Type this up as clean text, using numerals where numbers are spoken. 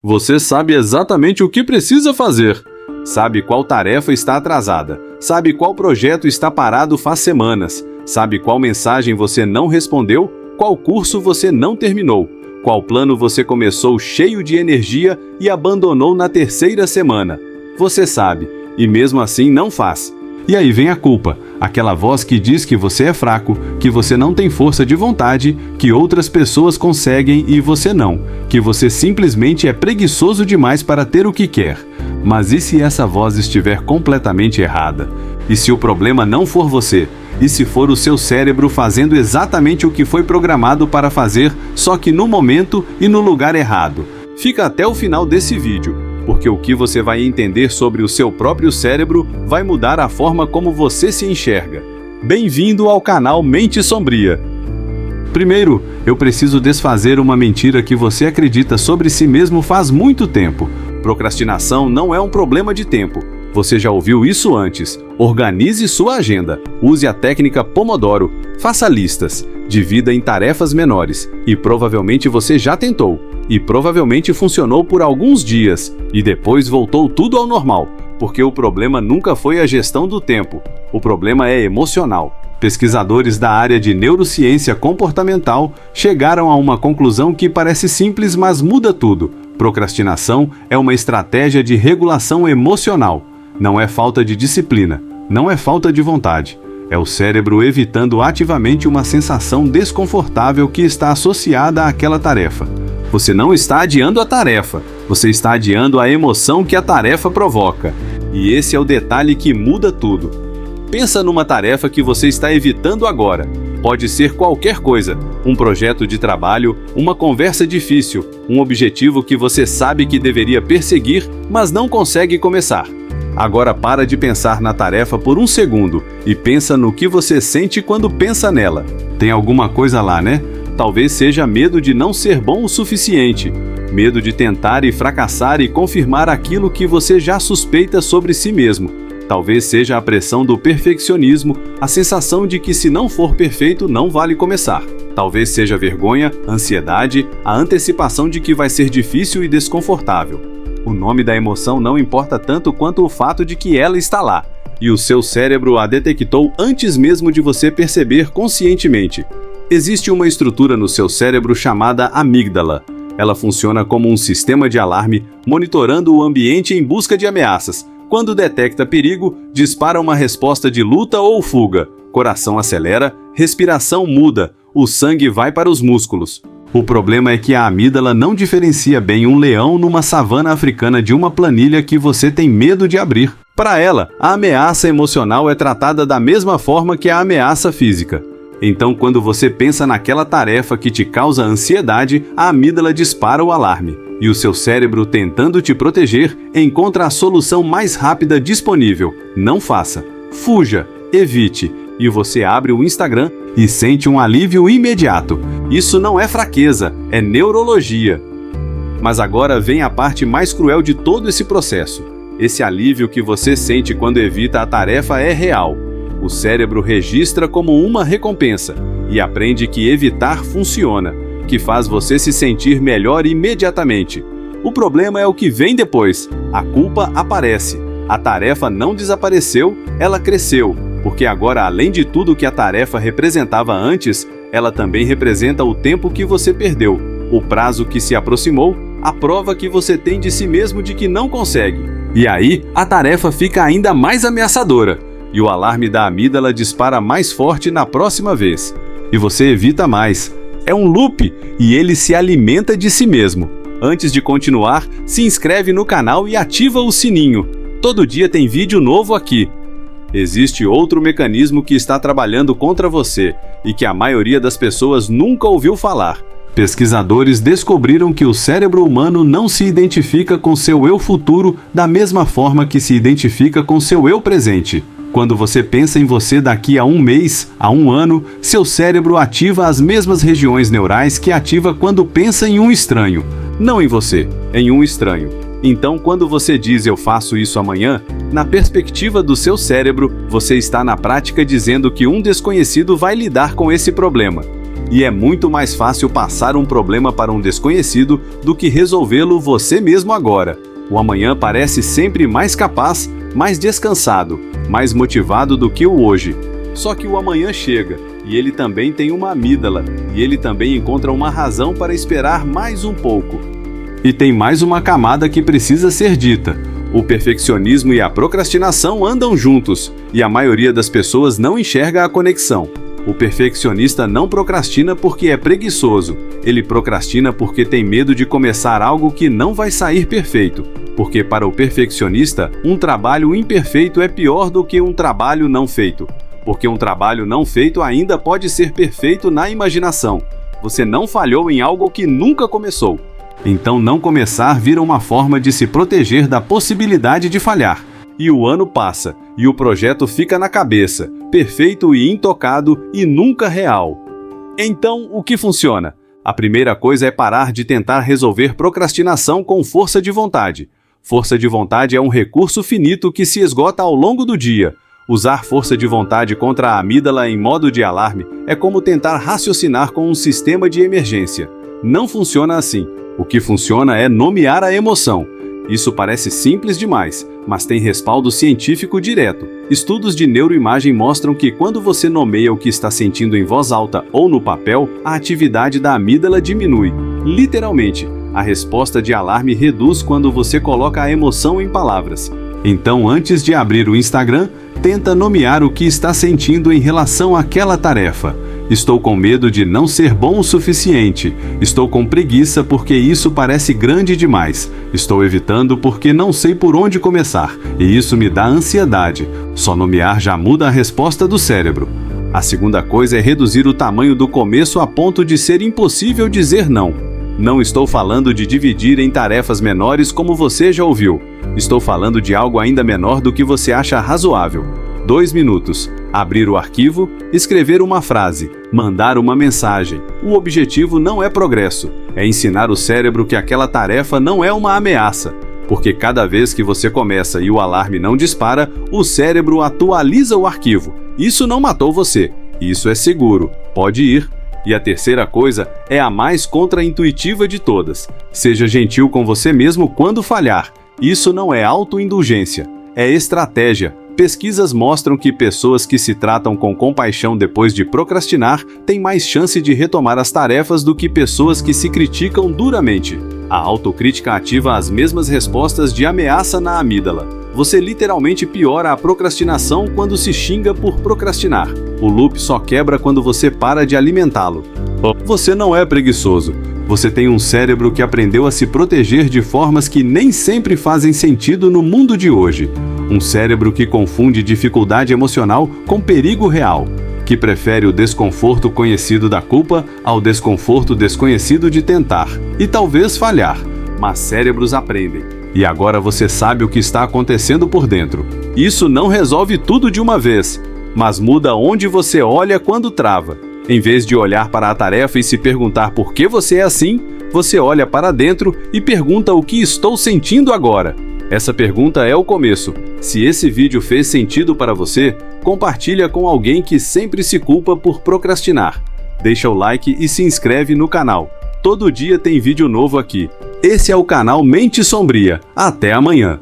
Você sabe exatamente o que precisa fazer. Sabe qual tarefa está atrasada. Sabe qual projeto está parado faz semanas. Sabe qual mensagem você não respondeu, qual curso você não terminou, qual plano você começou cheio de energia e abandonou na terceira semana. Você sabe, e mesmo assim não faz. E aí vem a culpa, aquela voz que diz que você é fraco, que você não tem força de vontade, que outras pessoas conseguem e você não, que você simplesmente é preguiçoso demais para ter o que quer. Mas e se essa voz estiver completamente errada? E se o problema não for você? E se for o seu cérebro fazendo exatamente o que foi programado para fazer, só que no momento e no lugar errado? Fica até o final desse vídeo, porque o que você vai entender sobre o seu próprio cérebro vai mudar a forma como você se enxerga. Bem-vindo ao canal Mente Sombria. Primeiro, eu preciso desfazer uma mentira que você acredita sobre si mesmo faz muito tempo. Procrastinação não é um problema de tempo. Você já ouviu isso antes. Organize sua agenda. Use a técnica Pomodoro. Faça listas. Divida em tarefas menores. E provavelmente você já tentou. E provavelmente funcionou por alguns dias. E depois voltou tudo ao normal. Porque o problema nunca foi a gestão do tempo. O problema é emocional. Pesquisadores da área de neurociência comportamental chegaram a uma conclusão que parece simples, mas muda tudo. Procrastinação é uma estratégia de regulação emocional. Não é falta de disciplina, não é falta de vontade. É o cérebro evitando ativamente uma sensação desconfortável que está associada àquela tarefa. Você não está adiando a tarefa, você está adiando a emoção que a tarefa provoca. E esse é o detalhe que muda tudo. Pensa numa tarefa que você está evitando agora. Pode ser qualquer coisa, um projeto de trabalho, uma conversa difícil, um objetivo que você sabe que deveria perseguir, mas não consegue começar. Agora para de pensar na tarefa por um segundo e pensa no que você sente quando pensa nela. Tem alguma coisa lá, né? Talvez seja medo de não ser bom o suficiente, medo de tentar e fracassar e confirmar aquilo que você já suspeita sobre si mesmo. Talvez seja a pressão do perfeccionismo, a sensação de que se não for perfeito não vale começar. Talvez seja vergonha, ansiedade, a antecipação de que vai ser difícil e desconfortável. O nome da emoção não importa tanto quanto o fato de que ela está lá, e o seu cérebro a detectou antes mesmo de você perceber conscientemente. Existe uma estrutura no seu cérebro chamada amígdala. Ela funciona como um sistema de alarme, monitorando o ambiente em busca de ameaças. Quando detecta perigo, dispara uma resposta de luta ou fuga. Coração acelera, respiração muda, o sangue vai para os músculos. O problema é que a amígdala não diferencia bem um leão numa savana africana de uma planilha que você tem medo de abrir. Para ela, a ameaça emocional é tratada da mesma forma que a ameaça física. Então, quando você pensa naquela tarefa que te causa ansiedade, a amígdala dispara o alarme. E o seu cérebro, tentando te proteger, encontra a solução mais rápida disponível. Não faça. Fuja. Evite. E você abre o Instagram e sente um alívio imediato. Isso não é fraqueza, é neurologia. Mas agora vem a parte mais cruel de todo esse processo. Esse alívio que você sente quando evita a tarefa é real. O cérebro registra como uma recompensa e aprende que evitar funciona, que faz você se sentir melhor imediatamente. O problema é o que vem depois. A culpa aparece. A tarefa não desapareceu, ela cresceu, porque agora, além de tudo que a tarefa representava antes, ela também representa o tempo que você perdeu, o prazo que se aproximou, a prova que você tem de si mesmo de que não consegue. E aí, a tarefa fica ainda mais ameaçadora. E o alarme da amígdala dispara mais forte na próxima vez. E você evita mais. É um loop e ele se alimenta de si mesmo. Antes de continuar, se inscreve no canal e ativa o sininho. Todo dia tem vídeo novo aqui. Existe outro mecanismo que está trabalhando contra você e que a maioria das pessoas nunca ouviu falar. Pesquisadores descobriram que o cérebro humano não se identifica com seu eu futuro da mesma forma que se identifica com seu eu presente. Quando você pensa em você daqui a um mês, a um ano, seu cérebro ativa as mesmas regiões neurais que ativa quando pensa em um estranho. Não em você, em um estranho. Então, quando você diz "eu faço isso amanhã", na perspectiva do seu cérebro, você está na prática dizendo que um desconhecido vai lidar com esse problema. E é muito mais fácil passar um problema para um desconhecido do que resolvê-lo você mesmo agora. O amanhã parece sempre mais capaz, mais descansado, mais motivado do que o hoje. Só que o amanhã chega, e ele também tem uma amígdala, e ele também encontra uma razão para esperar mais um pouco. E tem mais uma camada que precisa ser dita. O perfeccionismo e a procrastinação andam juntos, e a maioria das pessoas não enxerga a conexão. O perfeccionista não procrastina porque é preguiçoso. Ele procrastina porque tem medo de começar algo que não vai sair perfeito. Porque para o perfeccionista, um trabalho imperfeito é pior do que um trabalho não feito. Porque um trabalho não feito ainda pode ser perfeito na imaginação. Você não falhou em algo que nunca começou. Então não começar vira uma forma de se proteger da possibilidade de falhar. E o ano passa, e o projeto fica na cabeça, perfeito e intocado e nunca real. Então, o que funciona? A primeira coisa é parar de tentar resolver procrastinação com força de vontade. Força de vontade é um recurso finito que se esgota ao longo do dia. Usar força de vontade contra a amígdala em modo de alarme é como tentar raciocinar com um sistema de emergência. Não funciona assim. O que funciona é nomear a emoção. Isso parece simples demais, mas tem respaldo científico direto. Estudos de neuroimagem mostram que quando você nomeia o que está sentindo em voz alta ou no papel, a atividade da amígdala diminui. Literalmente, a resposta de alarme reduz quando você coloca a emoção em palavras. Então, antes de abrir o Instagram, tenta nomear o que está sentindo em relação àquela tarefa. Estou com medo de não ser bom o suficiente. Estou com preguiça porque isso parece grande demais. Estou evitando porque não sei por onde começar. E isso me dá ansiedade. Só nomear já muda a resposta do cérebro. A segunda coisa é reduzir o tamanho do começo a ponto de ser impossível dizer não. Não estou falando de dividir em tarefas menores como você já ouviu. Estou falando de algo ainda menor do que você acha razoável. 2 minutos. Abrir o arquivo, escrever uma frase, mandar uma mensagem. O objetivo não é progresso, é ensinar o cérebro que aquela tarefa não é uma ameaça. Porque cada vez que você começa e o alarme não dispara, o cérebro atualiza o arquivo. Isso não matou você. Isso é seguro. Pode ir. E a terceira coisa é a mais contra-intuitiva de todas. Seja gentil com você mesmo quando falhar. Isso não é autoindulgência, é estratégia. Pesquisas mostram que pessoas que se tratam com compaixão depois de procrastinar têm mais chance de retomar as tarefas do que pessoas que se criticam duramente. A autocrítica ativa as mesmas respostas de ameaça na amígdala. Você literalmente piora a procrastinação quando se xinga por procrastinar. O loop só quebra quando você para de alimentá-lo. Você não é preguiçoso. Você tem um cérebro que aprendeu a se proteger de formas que nem sempre fazem sentido no mundo de hoje. Um cérebro que confunde dificuldade emocional com perigo real, que prefere o desconforto conhecido da culpa ao desconforto desconhecido de tentar e talvez falhar. Mas cérebros aprendem. E agora você sabe o que está acontecendo por dentro. Isso não resolve tudo de uma vez, mas muda onde você olha quando trava. Em vez de olhar para a tarefa e se perguntar por que você é assim, você olha para dentro e pergunta o que estou sentindo agora. Essa pergunta é o começo. Se esse vídeo fez sentido para você, compartilha com alguém que sempre se culpa por procrastinar. Deixa o like e se inscreve no canal. Todo dia tem vídeo novo aqui. Esse é o canal Mente Sombria. Até amanhã!